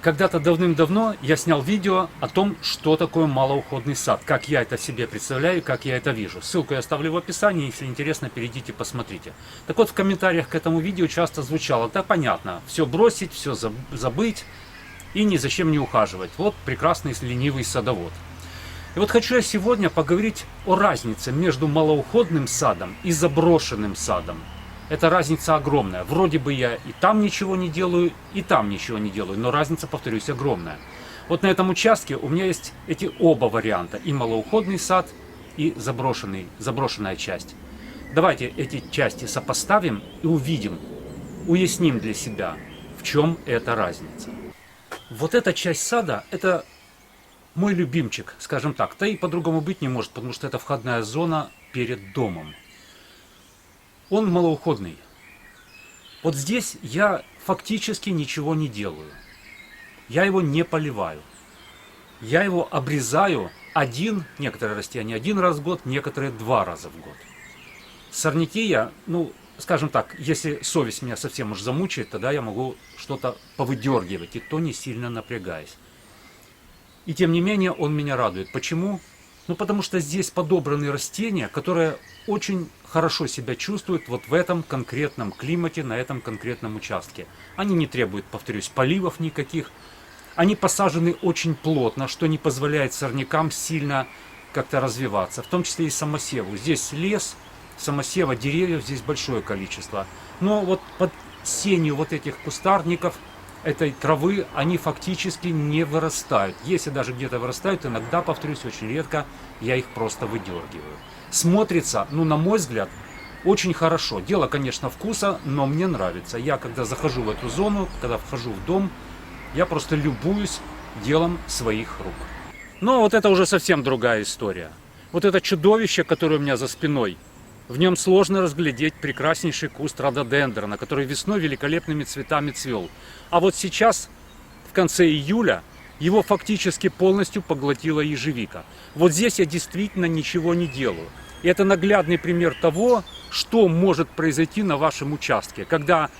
Когда-то давным-давно я снял видео о том, что такое малоуходный сад, как я это себе представляю, как я это вижу. Ссылку я оставлю в описании, если интересно, перейдите, посмотрите. Так вот, в комментариях к этому видео часто звучало: да понятно, все бросить, все забыть и ни зачем не ухаживать. Вот прекрасный ленивый садовод. И вот хочу я сегодня поговорить о разнице между малоуходным садом и заброшенным садом. Эта разница огромная. Вроде бы я и там ничего не делаю, и там ничего не делаю, но разница, повторюсь, огромная. Вот на этом участке у меня есть эти оба варианта: и малоуходный сад, и заброшенная часть. Давайте эти части сопоставим и увидим, уясним для себя, в чем эта разница. Вот эта часть сада, это мой любимчик, скажем так. Да и по-другому быть не может, потому что это входная зона перед домом. Он малоуходный. Вот здесь я фактически ничего не делаю. Я его не поливаю. Я его обрезаю некоторые растения один раз в год, некоторые 2 раза в год. Сорняки я, скажем так, если совесть меня совсем уж замучает, тогда я могу что-то повыдергивать, и то не сильно напрягаясь. И тем не менее он меня радует. Почему? Потому что здесь подобраны растения, которые очень хорошо себя чувствуют вот в этом конкретном климате, на этом конкретном участке. Они не требуют, повторюсь, поливов никаких. Они посажены очень плотно, что не позволяет сорнякам сильно как-то развиваться, в том числе и самосеву. Здесь лес, самосева, деревьев здесь большое количество. Но вот под сенью вот этих кустарников, этой травы, они фактически не вырастают. Если даже где-то вырастают, иногда, повторюсь, очень редко, я их просто выдергиваю. Смотрится, на мой взгляд, очень хорошо. Дело, конечно, вкуса, но мне нравится. Я, когда захожу в эту зону, когда вхожу в дом, я просто любуюсь делом своих рук. Но вот это уже совсем другая история. Вот это чудовище, которое у меня за спиной, в нем сложно разглядеть прекраснейший куст рододендрона, который весной великолепными цветами цвел. А вот сейчас, в конце июля, его фактически полностью поглотила ежевика. Вот здесь я действительно ничего не делаю. И это наглядный пример того, что может произойти на вашем участке, когда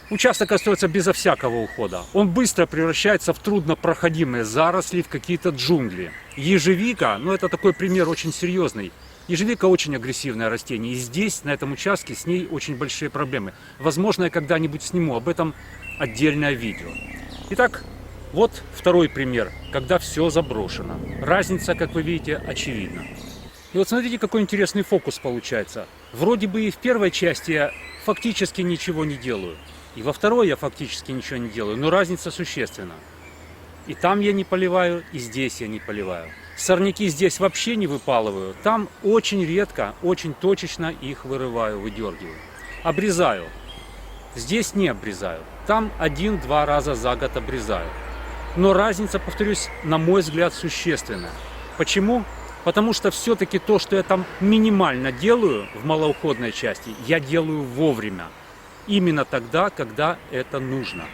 участок остается безо всякого ухода. Он быстро превращается в труднопроходимые заросли, в какие-то джунгли. Ежевика, это такой пример очень серьезный. Ежевика очень агрессивное растение, и здесь, на этом участке, с ней очень большие проблемы. Возможно, я когда-нибудь сниму об этом отдельное видео. Итак, вот второй пример, когда все заброшено. Разница, как вы видите, очевидна. И вот смотрите, какой интересный фокус получается. Вроде бы и в первой части я фактически ничего не делаю, и во второй я фактически ничего не делаю, но разница существенна. И там я не поливаю, и здесь я не поливаю. Сорняки здесь вообще не выпалываю, там очень редко, очень точечно их вырываю, выдергиваю. Обрезаю. Здесь не обрезаю, там 1-2 раза за год обрезаю. Но разница, повторюсь, на мой взгляд, существенная. Почему? Потому что все-таки то, что я там минимально делаю в малоуходной части, я делаю вовремя. Именно тогда, когда это нужно.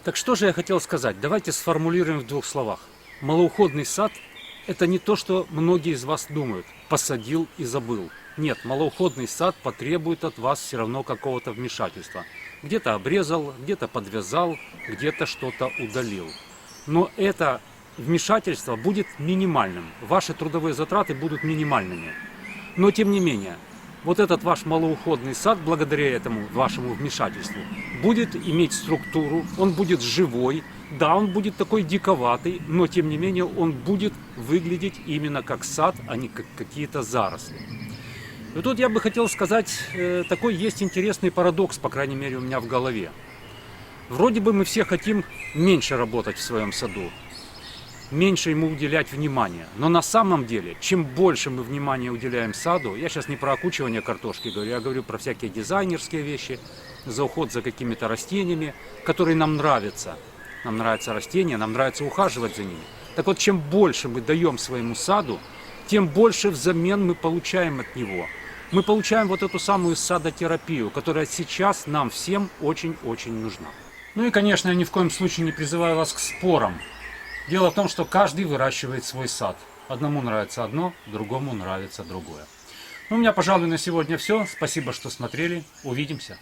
Так что же я хотел сказать? Давайте сформулируем в 2 словах. Малоуходный сад – это не то, что многие из вас думают. Посадил и забыл. Нет, малоуходный сад потребует от вас все равно какого-то вмешательства. Где-то обрезал, где-то подвязал, где-то что-то удалил. Но это вмешательство будет минимальным. Ваши трудовые затраты будут минимальными. Но тем не менее, вот этот ваш малоуходный сад, благодаря этому вашему вмешательству, будет иметь структуру, он будет живой. Да, он будет такой диковатый, но тем не менее он будет выглядеть именно как сад, а не как какие-то заросли. И тут я бы хотел сказать, такой есть интересный парадокс, по крайней мере у меня в голове. Вроде бы мы все хотим меньше работать в своем саду, меньше ему уделять внимания. Но на самом деле, чем больше мы внимания уделяем саду, я сейчас не про окучивание картошки говорю, я говорю про всякие дизайнерские вещи, за уход за какими-то растениями, которые нам нравятся. Нам нравятся растения, нам нравится ухаживать за ними. Так вот, чем больше мы даем своему саду, тем больше взамен мы получаем от него. Мы получаем вот эту самую садотерапию, которая сейчас нам всем очень-очень нужна. Ну и, конечно, я ни в коем случае не призываю вас к спорам. Дело в том, что каждый выращивает свой сад. Одному нравится одно, другому нравится другое. Ну, у меня, пожалуй, на сегодня все. Спасибо, что смотрели. Увидимся.